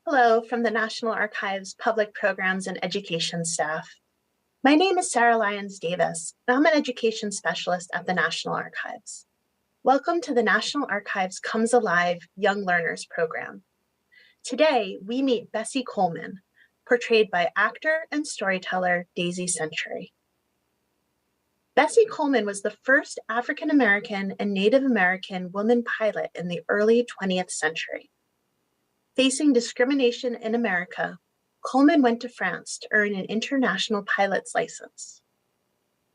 Hello from the National Archives Public Programs and Education staff. My name is Sarah Lyons Davis, and I'm an education specialist at the National Archives. Welcome to the National Archives Comes Alive Young Learners program. Today, we meet Bessie Coleman, portrayed by actor and storyteller Daisy Century. Bessie Coleman was the first African American and Native American woman pilot in the early 20th century. Facing discrimination in America, Coleman went to France to earn an international pilot's license.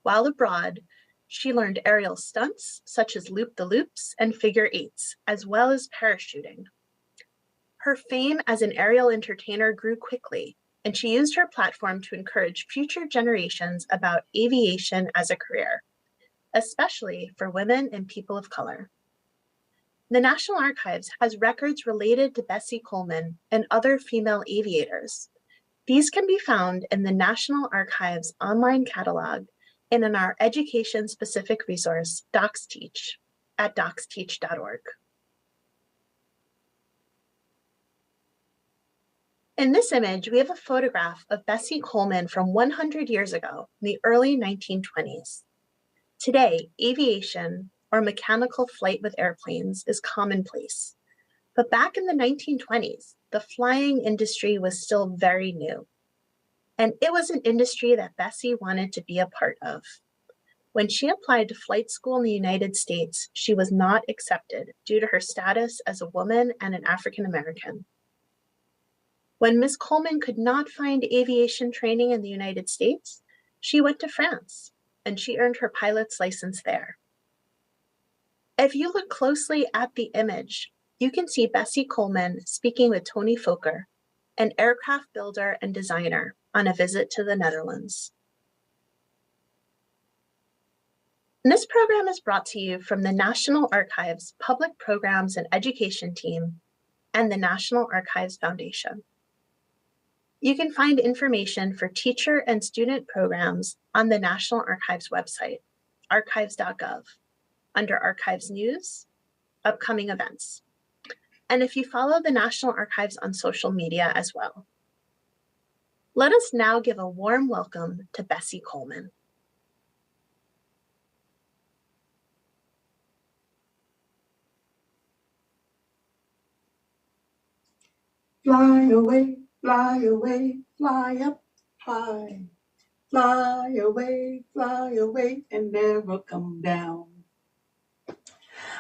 While abroad, she learned aerial stunts such as loop-the-loops and figure eights, as well as parachuting. Her fame as an aerial entertainer grew quickly, and she used her platform to encourage future generations about aviation as a career, especially for women and people of color. The National Archives has records related to Bessie Coleman and other female aviators. These can be found in the National Archives online catalog and in our education-specific resource, DocsTeach, at docsteach.org. In this image, we have a photograph of Bessie Coleman from 100 years ago, in the early 1920s. Today, aviation, or mechanical flight with airplanes, is commonplace. But back in the 1920s, the flying industry was still very new. And it was an industry that Bessie wanted to be a part of. When she applied to flight school in the United States, she was not accepted due to her status as a woman and an African American. When Ms. Coleman could not find aviation training in the United States, she went to France, and she earned her pilot's license there. If you look closely at the image, you can see Bessie Coleman speaking with Tony Fokker, an aircraft builder and designer, on a visit to the Netherlands. And this program is brought to you from the National Archives Public Programs and Education team and the National Archives Foundation. You can find information for teacher and student programs on the National Archives website, archives.gov. under Archives News, upcoming events. And if you follow the National Archives on social media as well. Let us now give a warm welcome to Bessie Coleman. Fly away, fly up high. Fly away, and never come down.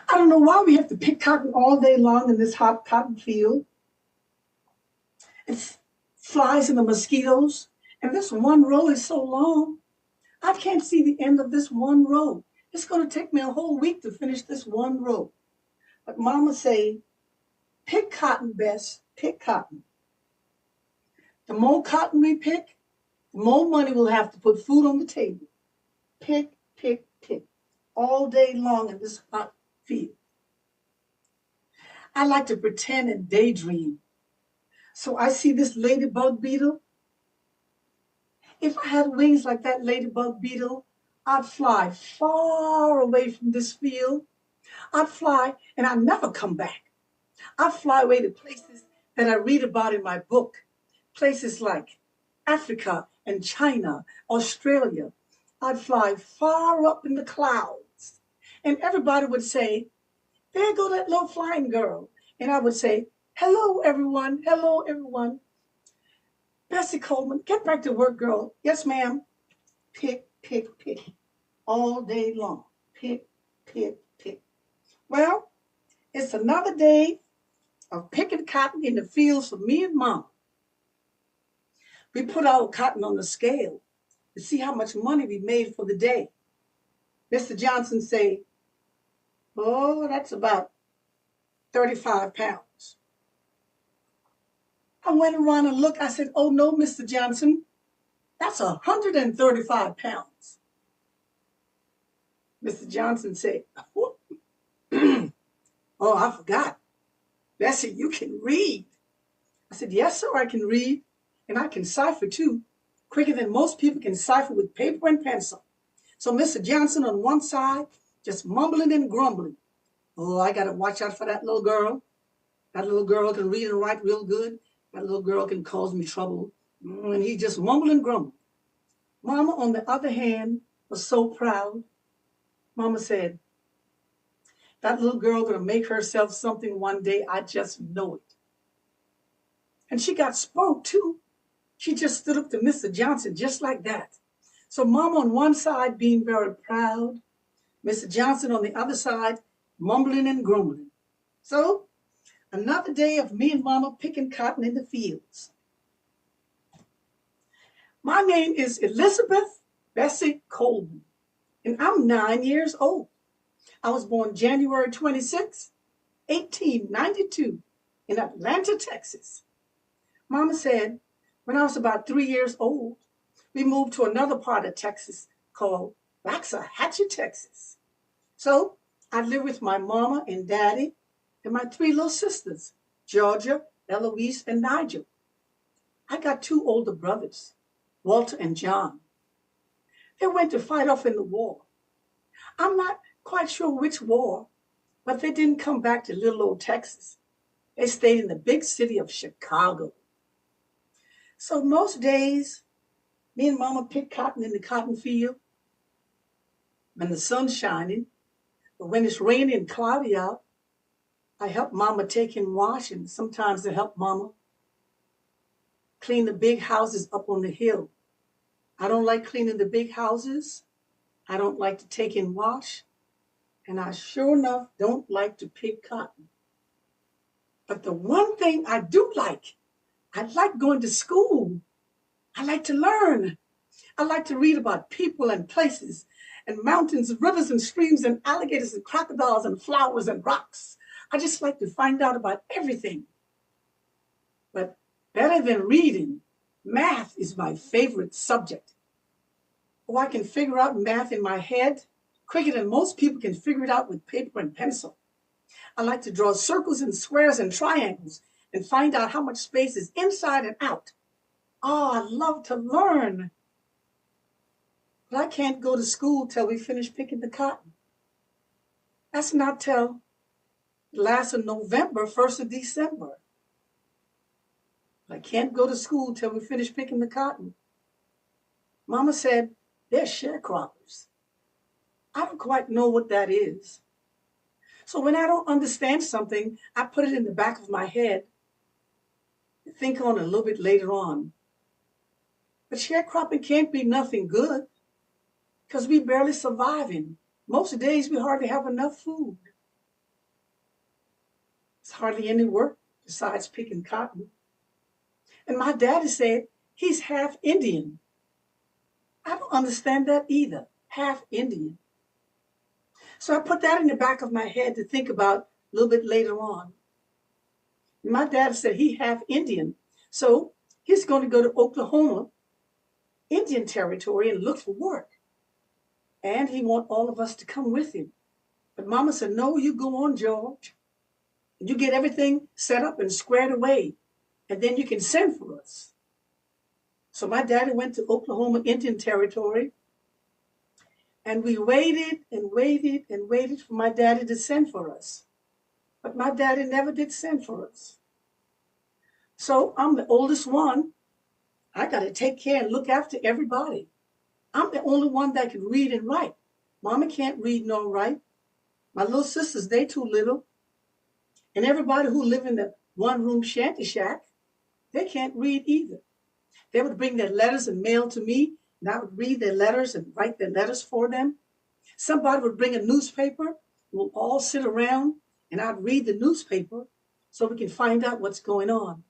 I don't know why we have to pick cotton all day long in this hot cotton field. It's flies and the mosquitoes, and this one row is so long. I can't see the end of this one row. It's going to take me a whole week to finish this one row. But Mama say, pick cotton, Bess, pick cotton. The more cotton we pick, the more money we'll have to put food on the table. Pick, pick, pick, all day long in this hot field. I like to pretend and daydream. So I see this ladybug beetle. If I had wings like that ladybug beetle, I'd fly far away from this field. I'd fly and I'd never come back. I'd fly away to places that I read about in my book. Places like Africa and China, Australia. I'd fly far up in the clouds. And everybody would say, there go that little flying girl. And I would say, hello, everyone. Hello, everyone. Bessie Coleman, get back to work, girl. Yes, ma'am. Pick, pick, pick. All day long. Pick, pick, pick. Well, it's another day of picking cotton in the fields for me and Mom. We put our cotton on the scale to see how much money we made for the day. Mr. Johnson say, oh, that's about 35 pounds. I went around and looked. I said, oh, no, Mr. Johnson, that's 135 pounds. Mr. Johnson said, oh, I forgot. Bessie, you can read. I said, yes, sir, I can read. And I can cipher, too, quicker than most people can cipher with paper and pencil. So Mr. Johnson on one side, just mumbling and grumbling. Oh, I got to watch out for that little girl. That little girl can read and write real good. That little girl can cause me trouble. And he just mumbled and grumbled. Mama, on the other hand, was so proud. Mama said, that little girl gonna make herself something one day. I just know it. And she got spoke too. She just stood up to Mr. Johnson just like that. So Mama on one side being very proud, Mr. Johnson on the other side mumbling and grumbling. So another day of me and Mama picking cotton in the fields. My name is Elizabeth Bessie Coleman, and I'm 9 years old. I was born January 26, 1892, in Atlanta, Texas. Mama said when I was about 3 years old, we moved to another part of Texas called Waxahachie, Texas. So I lived with my mama and daddy and my three little sisters, Georgia, Eloise, and Nigel. I got two older brothers, Walter and John. They went to fight off in the war. I'm not quite sure which war, but they didn't come back to little old Texas. They stayed in the big city of Chicago. So most days, me and Mama picked cotton in the cotton field when the sun's shining. But when it's rainy and cloudy out, I help Mama take in wash, and sometimes I help Mama clean the big houses up on the hill. I don't like cleaning the big houses. I don't like to take in wash. And I sure enough don't like to pick cotton. But the one thing I do like, I like going to school. I like to learn. I like to read about people and places and mountains, rivers and streams and alligators and crocodiles and flowers and rocks. I just like to find out about everything. But better than reading, math is my favorite subject. Oh, I can figure out math in my head quicker than most people can figure it out with paper and pencil. I like to draw circles and squares and triangles and find out how much space is inside and out. Oh, I love to learn. But I can't go to school till we finish picking the cotton. That's not till the last of November, 1st of December. I can't go to school till we finish picking the cotton. Mama said, they're sharecroppers. I don't quite know what that is. So when I don't understand something, I put it in the back of my head and think on it a little bit later on. But sharecropping can't be nothing good because we barely surviving. Most days we hardly have enough food. It's hardly any work besides picking cotton. And my daddy said he's half Indian. I don't understand that either, half Indian. So I put that in the back of my head to think about a little bit later on. My dad said he half Indian, so he's going to go to Oklahoma, Indian Territory, and look for work. And he wants all of us to come with him. But Mama said, no, you go on, George. You get everything set up and squared away, and then you can send for us. So my daddy went to Oklahoma, Indian Territory, and we waited and waited and waited for my daddy to send for us. But my daddy never did send for us. So I'm the oldest one. I got to take care and look after everybody. I'm the only one that can read and write. Mama can't read nor write. My little sisters, they too little. And everybody who live in the one-room shanty shack, they can't read either. They would bring their letters and mail to me, and I would read their letters and write their letters for them. Somebody would bring a newspaper. We'll all sit around, and I'd read the newspaper so we can find out what's going on.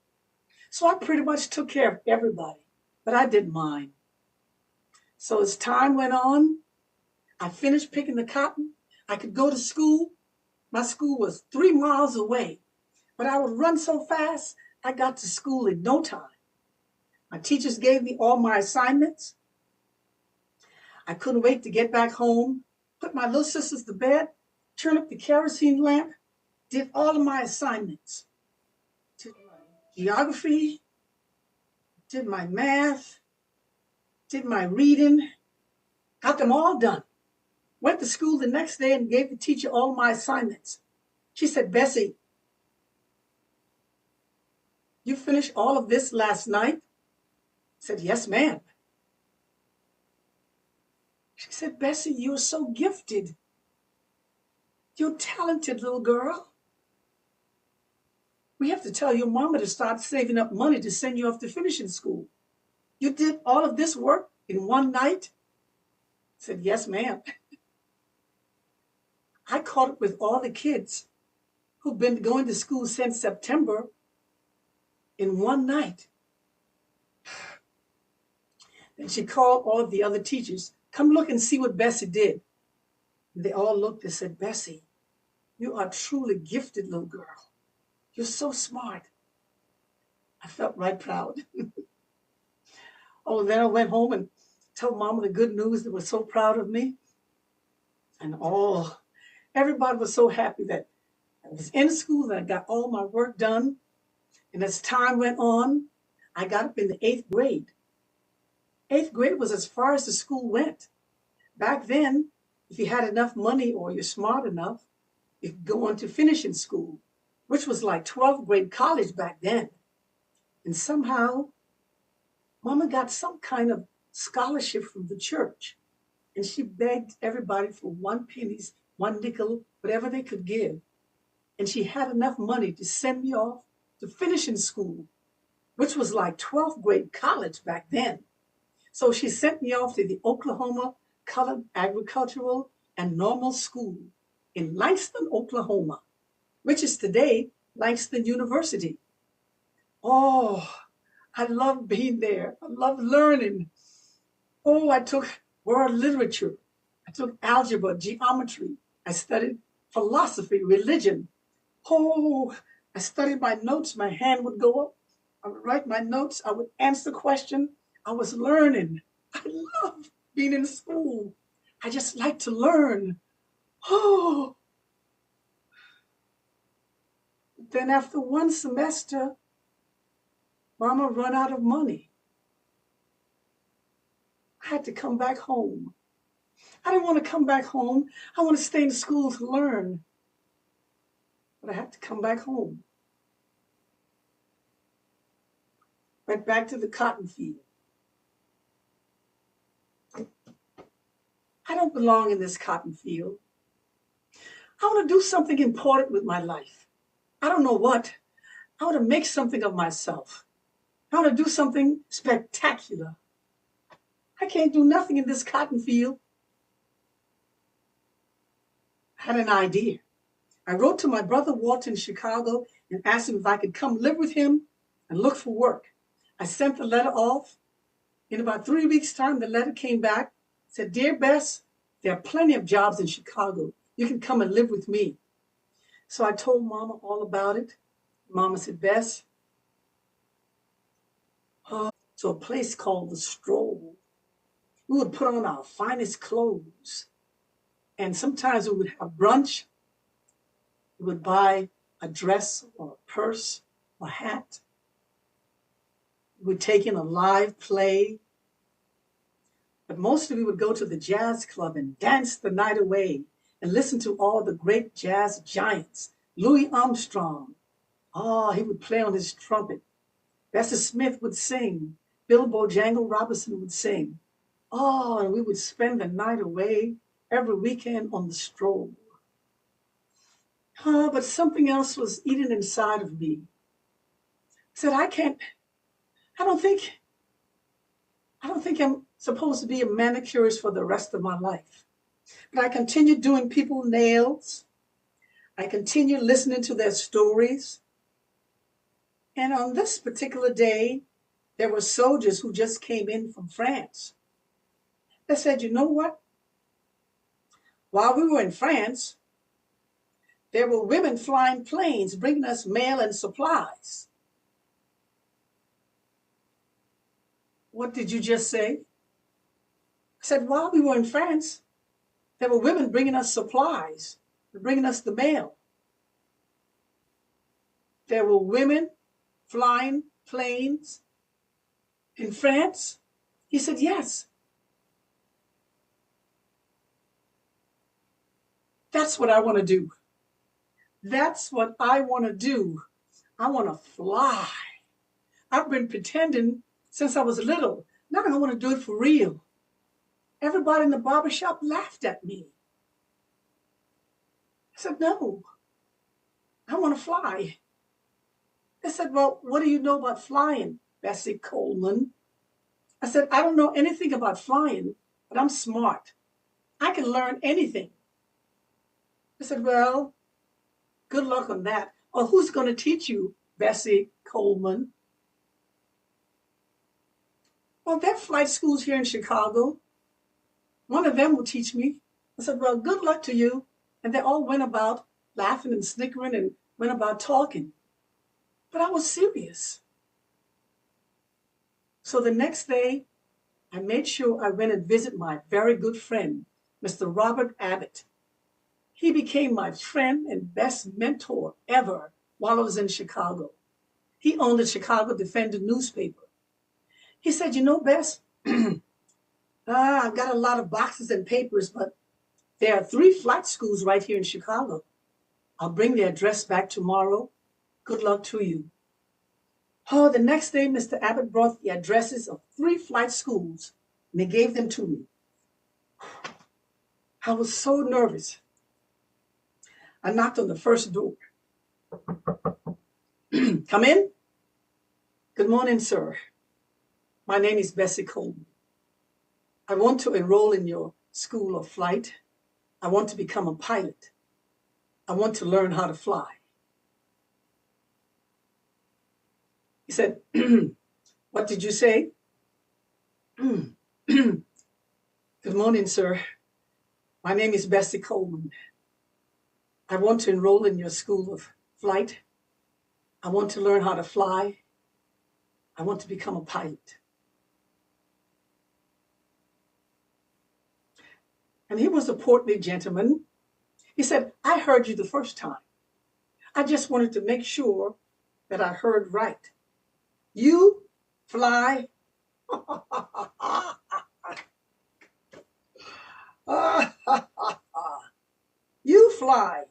So I pretty much took care of everybody, but I did mine. So as time went on, I finished picking the cotton. I could go to school. My school was 3 miles away, but I would run so fast, I got to school in no time. My teachers gave me all my assignments. I couldn't wait to get back home, put my little sisters to bed, turn up the kerosene lamp, did all of my assignments. Did my geography, did my math, did my reading, got them all done. Went to school the next day and gave the teacher all my assignments. She said, Bessie, You finished all of this last night? I said, yes, ma'am. She said, Bessie, you're so gifted. You're a talented little girl. We have to tell your mama to start saving up money to send you off to finishing school. You did all of this work in one night? I said, yes, ma'am. I caught up with all the kids who've been going to school since September in one night. Then she called all the other teachers, come look and see what Bessie did. And they all looked and said, Bessie, you are truly gifted little girl. You're so smart. I felt right proud. Oh, then I went home and told Mama the good news. They were so proud of me. And everybody was so happy that I was in school, that I got all my work done. And as time went on, I got up in the 8th grade. 8th grade was as far as the school went. Back then, if you had enough money or you're smart enough, you could go on to finishing school, which was like 12th grade college back then. And somehow, Mama got some kind of scholarship from the church. And she begged everybody for 1 penny, 1 nickel, whatever they could give. And she had enough money to send me off to finishing school, which was like 12th grade college back then. So she sent me off to the Oklahoma Colored Agricultural and Normal School in Langston, Oklahoma, which is today Langston University. Oh, I loved being there. I loved learning. Oh, I took world literature. I took algebra, geometry. I studied philosophy, religion. Oh, I studied my notes. My hand would go up. I would write my notes. I would answer the question. I was learning. I love being in school. I just like to learn. Oh, then after 1 semester, Mama run out of money. I had to come back home. I didn't want to come back home. I want to stay in school to learn. But I had to come back home. Went back to the cotton field. I don't belong in this cotton field. I want to do something important with my life. I don't know what. I want to make something of myself. I want to do something spectacular. I can't do nothing in this cotton field. I had an idea. I wrote to my brother Walter in Chicago and asked him if I could come live with him and look for work. I sent the letter off. In about 3 weeks' time, the letter came back, said, Dear Bess, there are plenty of jobs in Chicago. You can come and live with me. So I told Mama all about it. Mama said, Bess, to a place called The Stroll. We would put on our finest clothes. And sometimes we would have brunch. We would buy a dress or a purse or a hat. We would take in a live play. But mostly we would go to the jazz club and dance the night away and listen to all the great jazz giants. Louis Armstrong. Oh, he would play on his trumpet. Bessie Smith would sing. Bill Bojangles Robinson would sing. Oh, and we would spend the night away every weekend on the stroll. Oh, but something else was eating inside of me. I said, I don't think I'm supposed to be a manicurist for the rest of my life. But I continued doing people's nails. I continued listening to their stories. And on this particular day, there were soldiers who just came in from France. They said, you know what? While we were in France, there were women flying planes bringing us mail and supplies. What did you just say? I said, while we were in France, there were women bringing us supplies, bringing us the mail. There were women flying planes in France? He said, yes. That's what I want to do. That's what I want to do. I want to fly. I've been pretending since I was little. Now I want to do it for real. Everybody in the barbershop laughed at me. I said, no, I want to fly. They said, well, what do you know about flying, Bessie Coleman? I said, I don't know anything about flying, but I'm smart. I can learn anything. I said, well, good luck on that. Or who's going to teach you, Bessie Coleman? Well, there are flight schools here in Chicago. One of them will teach me. I said, well, good luck to you. And they all went about laughing and snickering and went about talking. But I was serious. So the next day, I made sure I went and visit my very good friend, Mr. Robert Abbott. He became my friend and best mentor ever while I was in Chicago. He owned the Chicago Defender newspaper. He said, you know, Bess, I've got a lot of boxes and papers, but there are 3 flight schools right here in Chicago. I'll bring the address back tomorrow. Good luck to you. Oh, the next day, Mr. Abbott brought the addresses of 3 flight schools, and he gave them to me. I was so nervous. I knocked on the first door. Come in. Good morning, sir. My name is Bessie Coleman. I want to enroll in your school of flight. I want to become a pilot. I want to learn how to fly. He said, what did you say? Good morning, sir. My name is Bessie Coleman. I want to enroll in your school of flight. I want to learn how to fly. I want to become a pilot. And he was a portly gentleman. He said, I heard you the first time. I just wanted to make sure that I heard right. You fly. You fly.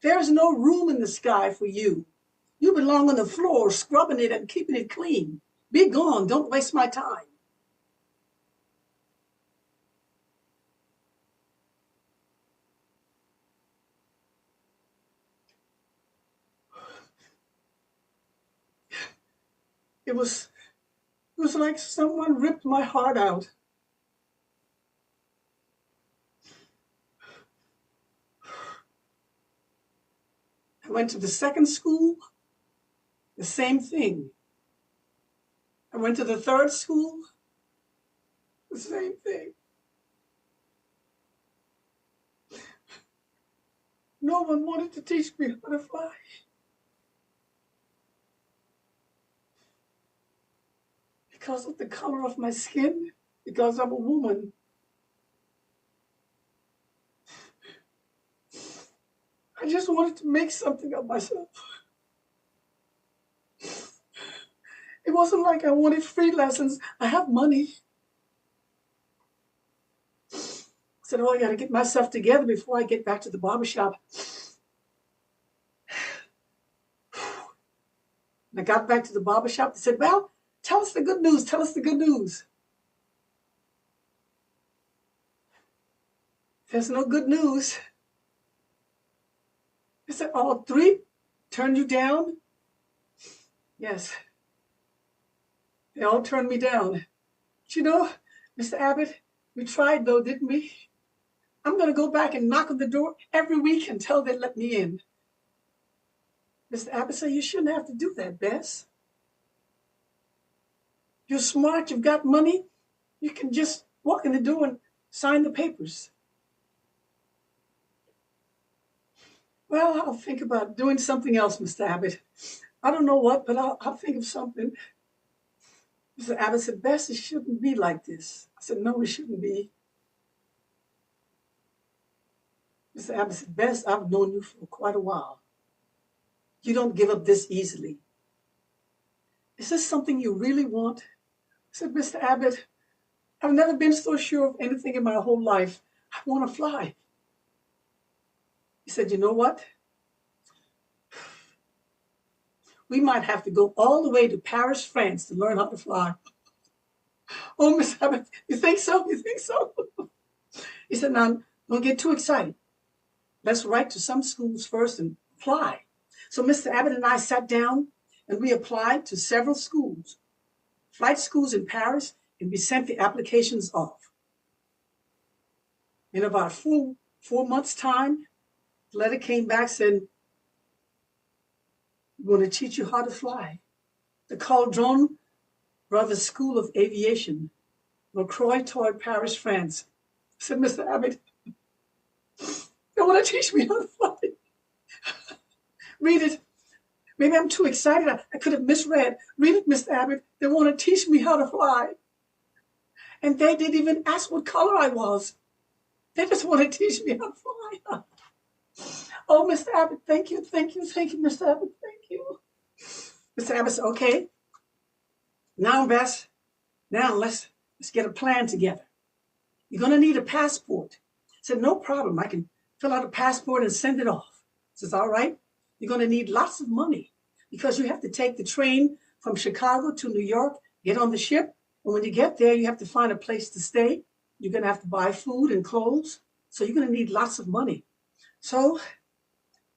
There's no room in the sky for you. You belong on the floor, scrubbing it and keeping it clean. Be gone. Don't waste my time. It was like someone ripped my heart out. I went to the second school, the same thing. I went to the third school, the same thing. No one wanted to teach me how to fly. Because of the color of my skin, because I'm a woman. I just wanted to make something of myself. It wasn't like I wanted free lessons. I have money. I said, oh, I got to get myself together before I get back to the barbershop. And I got back to the barbershop. They said, well, tell us the good news. Tell us the good news. There's no good news. They said, all 3 turned you down? Yes. They all turned me down. But you know, Mr. Abbott, we tried though, didn't we? I'm going to go back and knock on the door every week until they let me in. Mr. Abbott said, you shouldn't have to do that, Bess. You're smart, you've got money. You can just walk in the door and sign the papers. Well, I'll think about doing something else, Mr. Abbott. I don't know what, but I'll think of something. Mr. Abbott said, Bess, it shouldn't be like this. I said, no, it shouldn't be. Mr. Abbott said, Bess, I've known you for quite a while. You don't give up this easily. Is this something you really want? I said, Mr. Abbott, I've never been so sure of anything in my whole life. I want to fly. He said, you know what? we might have to go all the way to Paris, France to learn how to fly. Oh, Miss Abbott, you think so? You think so? He said, now, don't get too excited. Let's write to some schools first and apply. So Mr. Abbott and I sat down and we applied to several schools, flight schools in Paris, and we sent the applications off. In about four months' time, the letter came back saying, we're going to teach you how to fly. The Coleman Brothers School of Aviation, LaCroix, Paris, France. I said, Mr. Abbott, they want to teach me how to fly. Read it. Maybe I'm too excited. I could have misread. Read it, Mr. Abbott. They want to teach me how to fly. And they didn't even ask what color I was. They just want to teach me how to fly. Oh, Mr. Abbott, thank you, Mr. Abbott, thank you. Mr. Abbott said, okay, now, Bess, now let's get a plan together. You're going to need a passport. I said, no problem. I can fill out a passport and send it off. I says, all right. You're going to need lots of money because you have to take the train from Chicago to New York, get on the ship. And when you get there, you have to find a place to stay. You're going to have to buy food and clothes. So you're going to need lots of money. So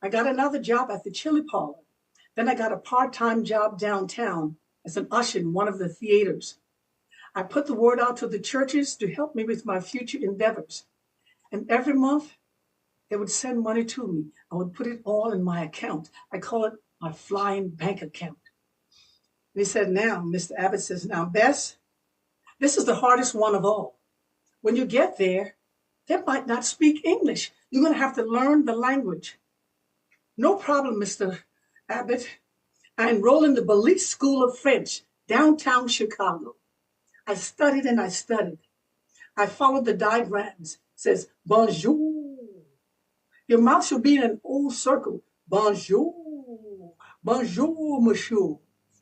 I got another job at the chili parlor. Then I got a part-time job downtown as an usher in one of the theaters. I put the word out to the churches to help me with my future endeavors. And every month, they would send money to me. I would put it all in my account. I call it my flying bank account. And he said, now, Mr. Abbott says, now, Bess, this is the hardest one of all. When you get there, they might not speak English. You're going to have to learn the language. No problem, Mr. Abbott. I enrolled in the Belise School of French, downtown Chicago. I studied and I studied. I followed the diagrams. It says, bonjour. Your mouth should be in an old circle. Bonjour. Bonjour, monsieur.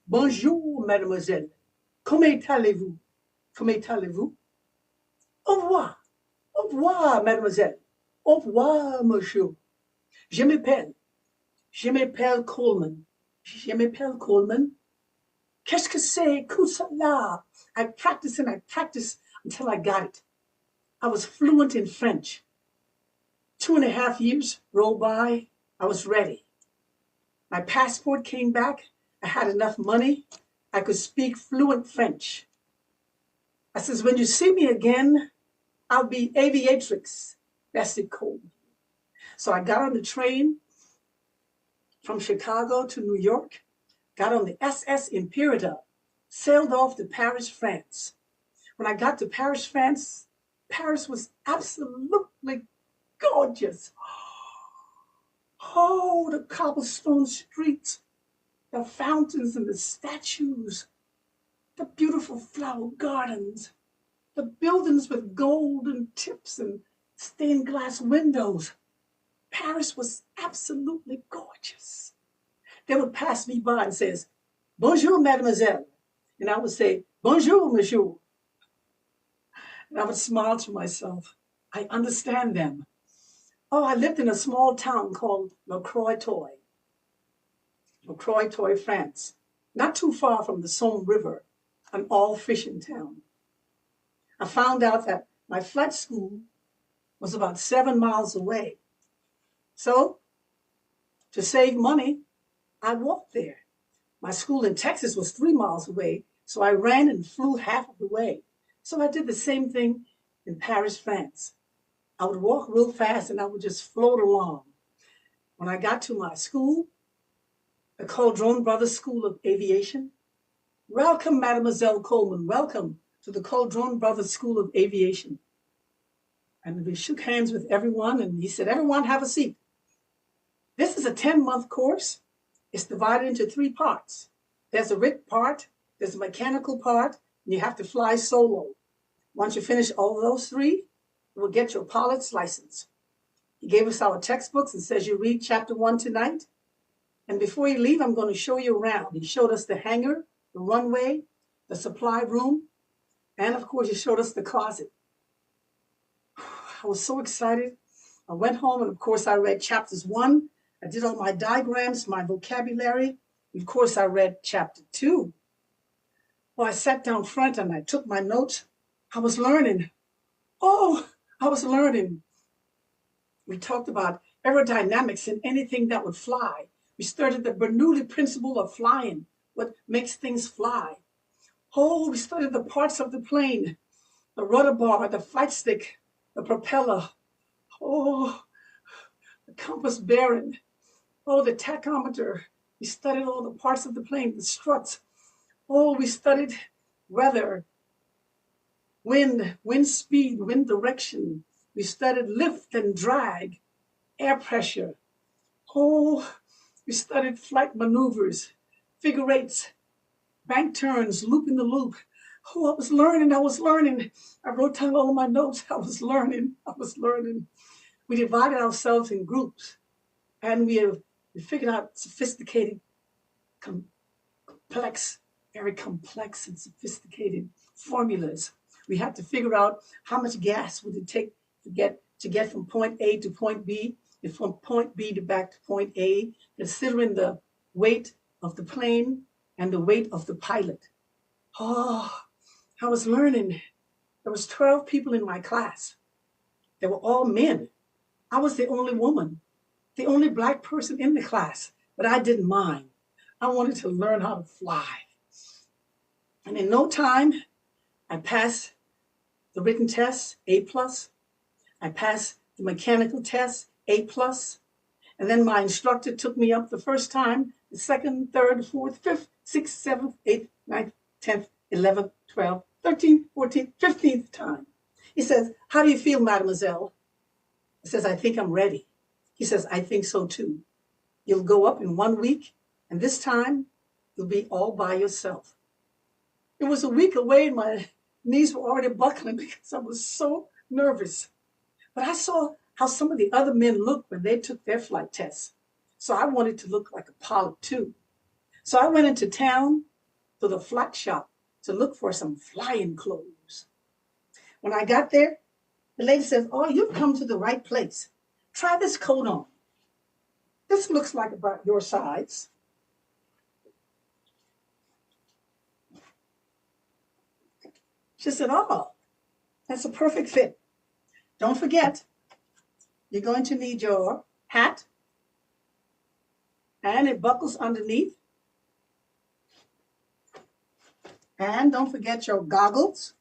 Bonjour, mademoiselle. Comment allez-vous? Comment allez-vous? Au revoir. Au revoir, mademoiselle. Au revoir, monsieur. Je m'appelle Coleman. Je m'appelle Coleman. Qu'est-ce que c'est que cela? I practiced and I practiced until I got it. I was fluent in French. 2.5 years rolled by. I was ready. My passport came back. I had enough money. I could speak fluent French. I says, when you see me again, I'll be aviatrix, Bessie Coleman. So I got on the train from Chicago to New York, got on the SS Imperator, sailed off to Paris, France. When I got to Paris, France, Paris was absolutely gorgeous. Oh, the cobblestone streets, the fountains and the statues, the beautiful flower gardens, the buildings with golden tips and stained glass windows. Paris was absolutely gorgeous. They would pass me by and says, bonjour, mademoiselle. And I would say, bonjour, monsieur. And I would smile to myself. I understand them. Oh, I lived in a small town called LaCroix, France, not too far from the Somme River, an all-fishing town. I found out that my flight school was about 7 miles away. So, to save money, I walked there. My school in Texas was 3 miles away, so I ran and flew half of the way. So I did the same thing in Paris, France. I would walk real fast and I would just float along. When I got to my school, the Coleman Brothers School of Aviation, welcome, Mademoiselle Coleman, welcome to the Coleman Brothers School of Aviation. And we shook hands with everyone and he said, everyone have a seat. This is a 10-month course. It's divided into 3 parts. There's a written part, there's a mechanical part, and you have to fly solo. Once you finish all of those 3, you will get your pilot's license. He gave us our textbooks and says you read chapter 1 tonight. And before you leave, I'm going to show you around. He showed us the hangar, the runway, the supply room, and of course, he showed us the closet. I was so excited. I went home and of course I read chapters 1. I did all my diagrams, my vocabulary. Of course, I read chapter 2. Well, I sat down front and I took my notes. I was learning. Oh, I was learning. We talked about aerodynamics and anything that would fly. We studied the Bernoulli principle of flying, what makes things fly. Oh, we studied the parts of the plane, the rudder bar, the flight stick, the propeller. Oh, the compass bearing. Oh, the tachometer. We studied all the parts of the plane, the struts. Oh, we studied weather, wind speed, wind direction. We studied lift and drag, air pressure. Oh, we studied flight maneuvers, figure eights, bank turns, looping the loop. Oh, I was learning. I wrote down all of my notes. I was learning. We divided ourselves in groups, and we figured out sophisticated, complex, very complex and sophisticated formulas. We had to figure out how much gas would it take to get from point A to point B, and from point B to back to point A, considering the weight of the plane and the weight of the pilot. Oh, I was learning. There was 12 people in my class. They were all men. I was the only woman, the only black person in the class, but I didn't mind. I wanted to learn how to fly. And in no time, I passed the written test, A plus. I passed the mechanical test, A plus. And then my instructor took me up the first time, the second, third, fourth, fifth, sixth, seventh, eighth, ninth, 10th, 11th, 12th, 13th, 14th, 15th time. He says, "How do you feel, mademoiselle?" I says, "I think I'm ready." He says, "I think so too. You'll go up in 1 week, and this time you'll be all by yourself." It was a week away, and my knees were already buckling because I was so nervous. But I saw how some of the other men looked when they took their flight tests. So I wanted to look like a pilot too. So I went into town to the flat shop to look for some flying clothes. When I got there, the lady says, "Oh, you've come to the right place. Try this coat on. This looks like about your size." She said, "Oh, that's a perfect fit. Don't forget, you're going to need your hat, and it buckles underneath. And don't forget your goggles.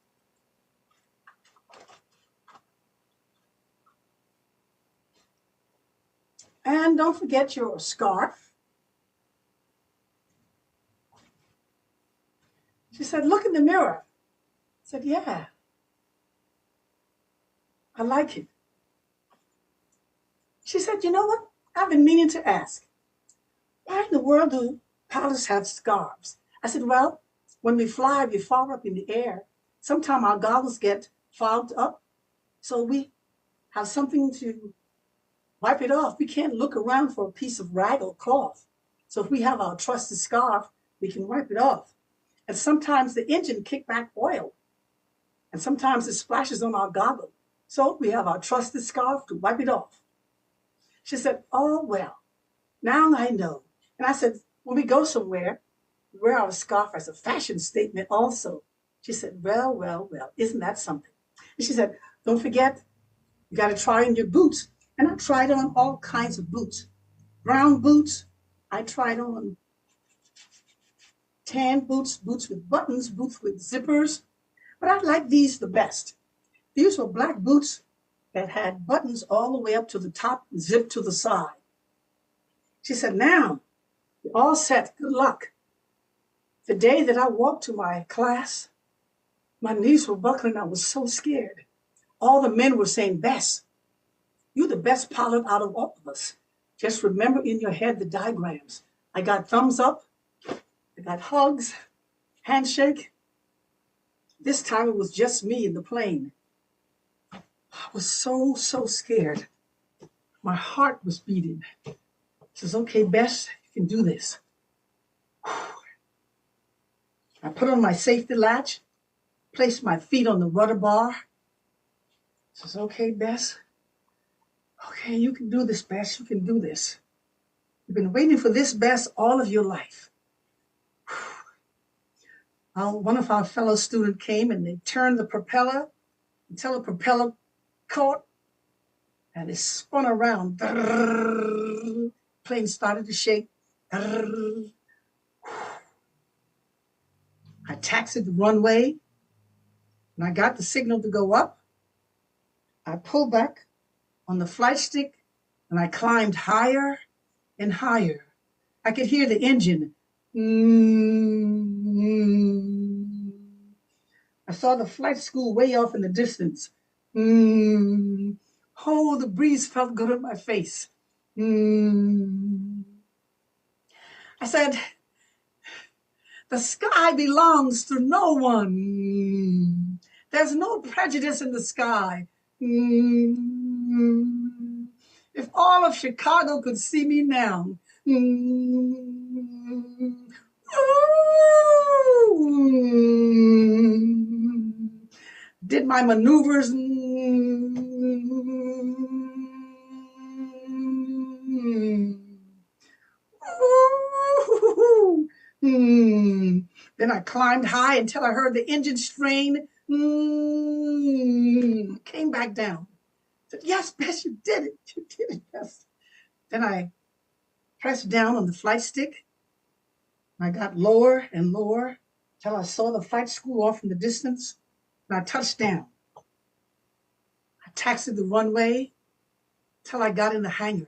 And don't forget your scarf." She said, "Look in the mirror." I said, "Yeah, I like it." She said, "You know what? I've been meaning to ask. Why in the world do pilots have scarves?" I said, "Well, when we fly far up in the air. Sometimes our goggles get fogged up, so we have something to wipe it off. We can't look around for a piece of rag or cloth. So if we have our trusted scarf, we can wipe it off. And sometimes the engine kick back oil, and sometimes it splashes on our goggle. So we have our trusted scarf to wipe it off." She said, "Oh, well, now I know." And I said, "When we go somewhere, we wear our scarf as a fashion statement also." She said, well, isn't that something?" And she said, "Don't forget, you got to try on your boots." And I tried on all kinds of boots. Brown boots. I tried on tan boots, boots with buttons, boots with zippers. But I liked these the best. These were black boots that had buttons all the way up to the top, zipped to the side. She said, "Now, you're all set. Good luck." The day that I walked to my class, my knees were buckling. I was so scared. All the men were saying, "Bess, you're the best pilot out of all of us. Just remember in your head the diagrams." I got thumbs up. I got hugs, handshake. This time it was just me in the plane. I was so scared. My heart was beating. She says, "Okay, Bess, you can do this." I put on my safety latch, placed my feet on the rudder bar. She says, "Okay, Bess. Okay, you can do this, Bess. You can do this. You've been waiting for this, Bess, all of your life. one of our fellow students came and they turned the propeller until the propeller caught and it spun around. Plane started to shake. I taxied the runway and I got the signal to go up. I pulled back on the flight stick and I climbed higher and higher. I could hear the engine. I saw the flight school way off in the distance. Oh, the breeze felt good on my face. I said, the sky belongs to no one. There's no prejudice in the sky. If all of Chicago could see me now. Did my maneuvers. Then I climbed high until I heard the engine strain. Came back down. Said, yes, Bess, you did it. You did it, Bess. Then I pressed down on the flight stick. I got lower and lower till I saw the flight school off in the distance. And I touched down. I taxied the runway till I got in the hangar.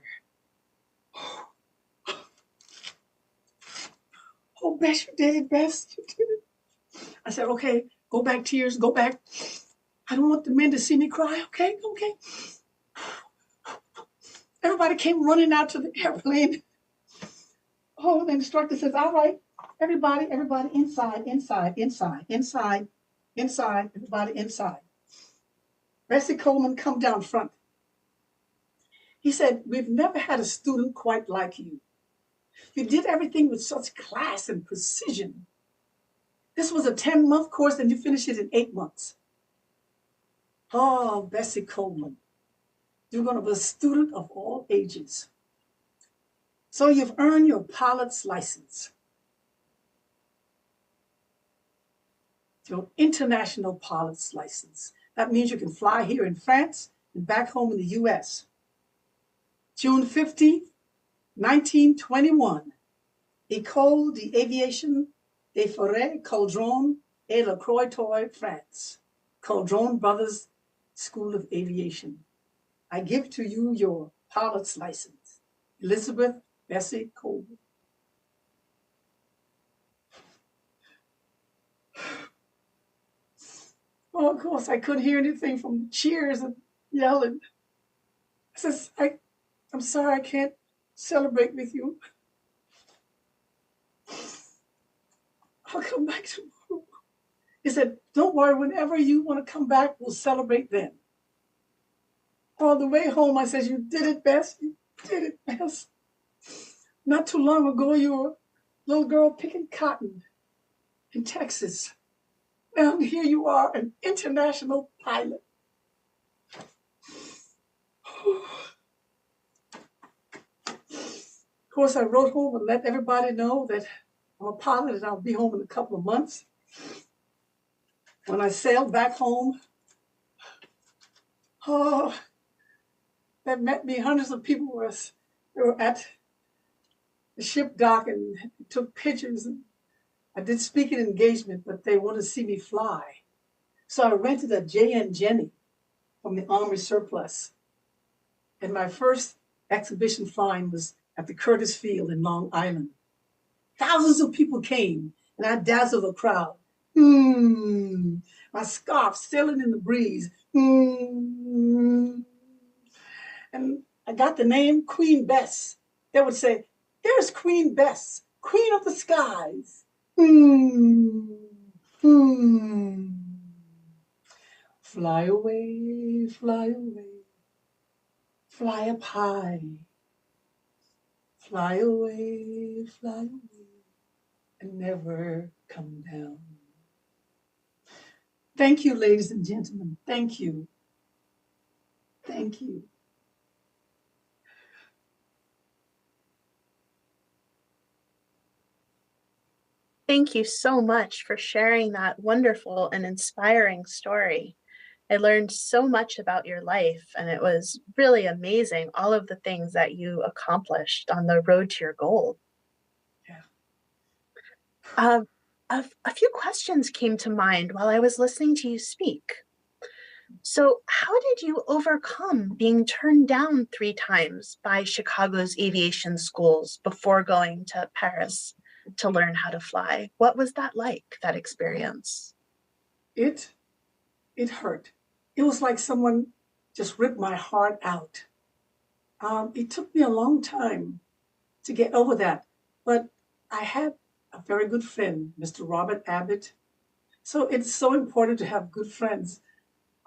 Oh, Bess, you did it, Bess. You did it. I said, okay, go back, tears, go back. I don't want the men to see me cry, okay? Okay. Everybody came running out to the airplane. Oh, the instructor says, all right, everybody, inside, everybody inside. Bessie Coleman, come down front. He said, we've never had a student quite like you. You did everything with such class and precision. This was a 10-month course and you finished it in 8 months. Oh, Bessie Coleman, you're going to be a student of all ages. So you've earned your pilot's license. Your international pilot's license. That means you can fly here in France and back home in the US. June 15th, 1921, École d'Aviation des Forêts, Cauldron et Le Croix-Toy, France. Cauldron Brothers School of Aviation. I give to you your pilot's license. Elizabeth Bessie Coleman. Oh, of course, I couldn't hear anything from the cheers and yelling. I says, I'm sorry, I can't celebrate with you. I'll come back tomorrow. He said, don't worry, whenever you want to come back, we'll celebrate then. On the way home, I said, you did it, Bess. You did it, Bess. Not too long ago, you were a little girl picking cotton in Texas. Now here you are, an international pilot. Of course, I wrote home and let everybody know that I'm a pilot and I'll be home in a couple of months. When I sailed back home, oh, that met me. Hundreds of people were at the ship dock and took pictures. And I did speaking engagement, but they wanted to see me fly. So I rented a J.N. Jenny from the Army surplus. And my first exhibition flying was at the Curtis Field in Long Island. Thousands of people came, and I dazzled the crowd. My scarf sailing in the breeze. And I got the name Queen Bess. They would say, there's Queen Bess, Queen of the Skies. Fly away, fly away, fly up high. Fly away, and never come down. Thank you, ladies and gentlemen. Thank you. Thank you. Thank you so much for sharing that wonderful and inspiring story. I learned so much about your life, and it was really amazing all of the things that you accomplished on the road to your goal. Yeah. Um, a few questions came to mind while I was listening to you speak. So, how did you overcome being turned down 3 times by Chicago's aviation schools before going to Paris to learn how to fly? What was that like, that experience? It it hurt. It was like someone just ripped my heart out. It took me a long time to get over that, but I had a very good friend, Mr. Robert Abbott. So it's so important to have good friends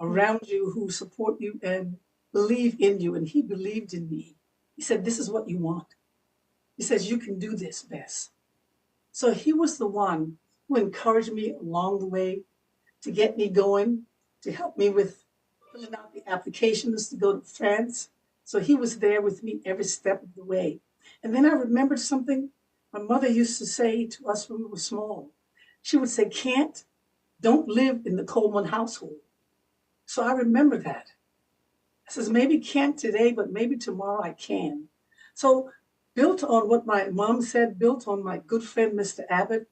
around you who support you and believe in you. And he believed in me. He said, "This is what you want." He says, "You can do this, Bess." So he was the one who encouraged me along the way to get me going, to help me with filling out the applications to go to France. So he was there with me every step of the way. And then I remembered something my mother used to say to us when we were small. She would say, "Can't, don't live in the Coleman household." So I remember that. I says, maybe can't today, but maybe tomorrow I can. So built on what my mom said, built on my good friend, Mr. Abbott,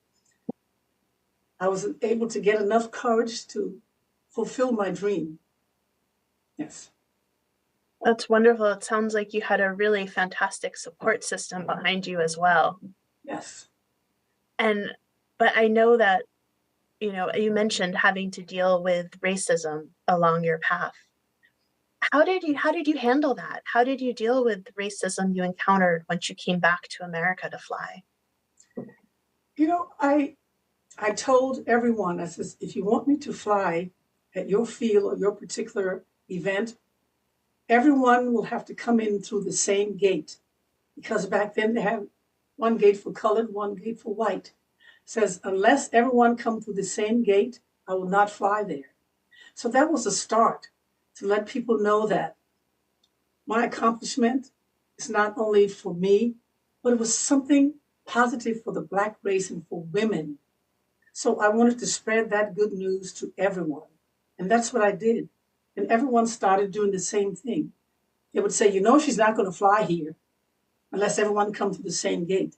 I was able to get enough courage to fulfill my dream. Yes, That's wonderful. It sounds like you had a really fantastic support system behind you as well. yes. And, but I know that, you mentioned having to deal with racism along your path. How did you handle that? How did you deal with the racism you encountered once you came back to America to fly? You know, I told everyone, I says, if you want me to fly at your field or your particular event, everyone will have to come in through the same gate. Because back then they had one gate for colored, one gate for white. Says, unless everyone come through the same gate, I will not fly there. So that was a start to let people know that my accomplishment is not only for me, but it was something positive for the Black race and for women. So I wanted to spread that good news to everyone. And that's what I did. And everyone started doing the same thing. They would say, she's not going to fly here unless everyone comes through the same gate.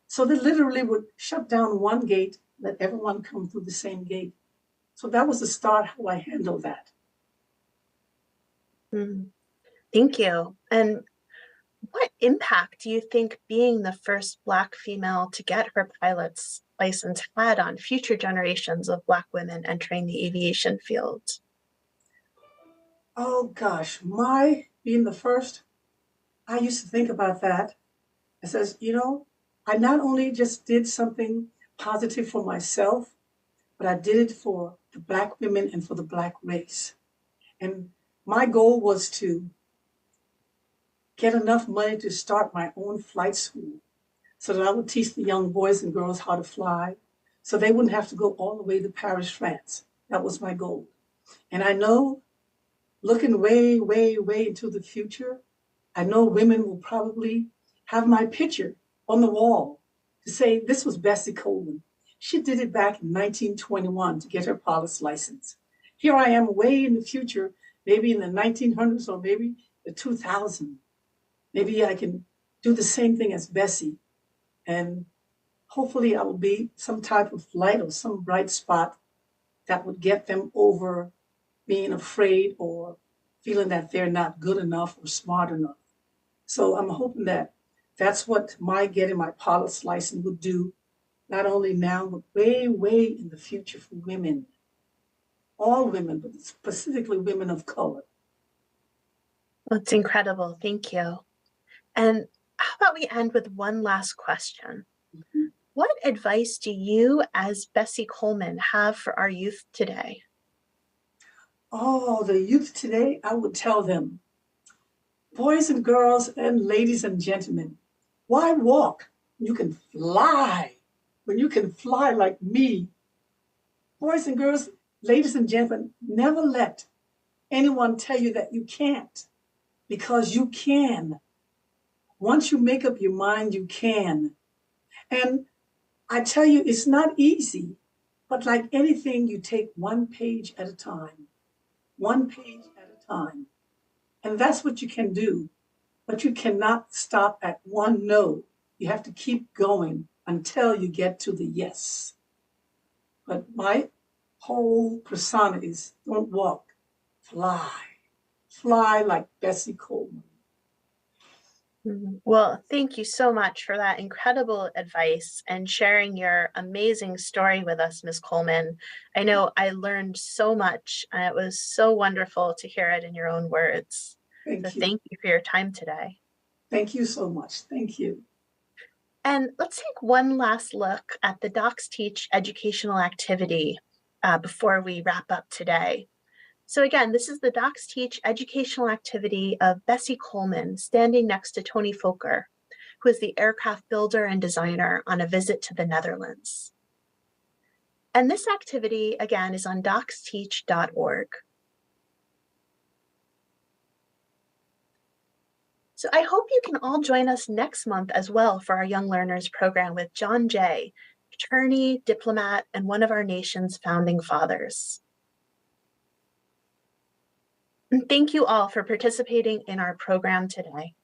So they literally would shut down one gate, let everyone come through the same gate. So that was the start how I handled that. Mm, thank you. And what impact do you think being the first Black female to get her pilot's license had on future generations of Black women entering the aviation field? Oh gosh, my being the first, I used to think about that. I says, I not only just did something positive for myself, but I did it for the Black women and for the Black race. And my goal was to get enough money to start my own flight school so that I would teach the young boys and girls how to fly so they wouldn't have to go all the way to Paris, France. That was my goal. And I know looking way, way, way into the future, I know women will probably have my picture on the wall to say this was Bessie Coleman. She did it back in 1921 to get her pilot's license. Here I am way in the future, maybe in the 1900s or maybe the 2000s. Maybe I can do the same thing as Bessie, and hopefully I will be some type of light or some bright spot that would get them over being afraid or feeling that they're not good enough or smart enough. So I'm hoping that that's what my getting my pilot's license would do, not only now, but way, way in the future for women, all women, but specifically women of color. That's incredible. Thank you. And how about we end with one last question? What advice do you, as Bessie Coleman, have for our youth today? Oh, the youth today, I would tell them, boys and girls and ladies and gentlemen, why walk? You can fly. When you can fly like me, boys and girls, ladies and gentlemen, never let anyone tell you that you can't, because you can. Once you make up your mind, you can. And I tell you, it's not easy, but like anything, you take one page at a time, one page at a time. And that's what you can do. But you cannot stop at one no. You have to keep going until you get to the yes. But my whole persona is don't walk, fly. Fly like Bessie Coleman. Well, thank you so much for that incredible advice and sharing your amazing story with us, Ms. Coleman. I know I learned so much, and it was so wonderful to hear it in your own words. So Thank you. thank you for your time today. Thank you so much. Thank you. And let's take one last look at the Docs Teach educational activity before we wrap up today. So again, this is the Docs Teach educational activity of Bessie Coleman standing next to Tony Fokker, who is the aircraft builder and designer on a visit to the Netherlands. And this activity, again, is on docsteach.org. So I hope you can all join us next month as well for our Young Learners program with John Jay, attorney, diplomat, and one of our nation's founding fathers. And thank you all for participating in our program today.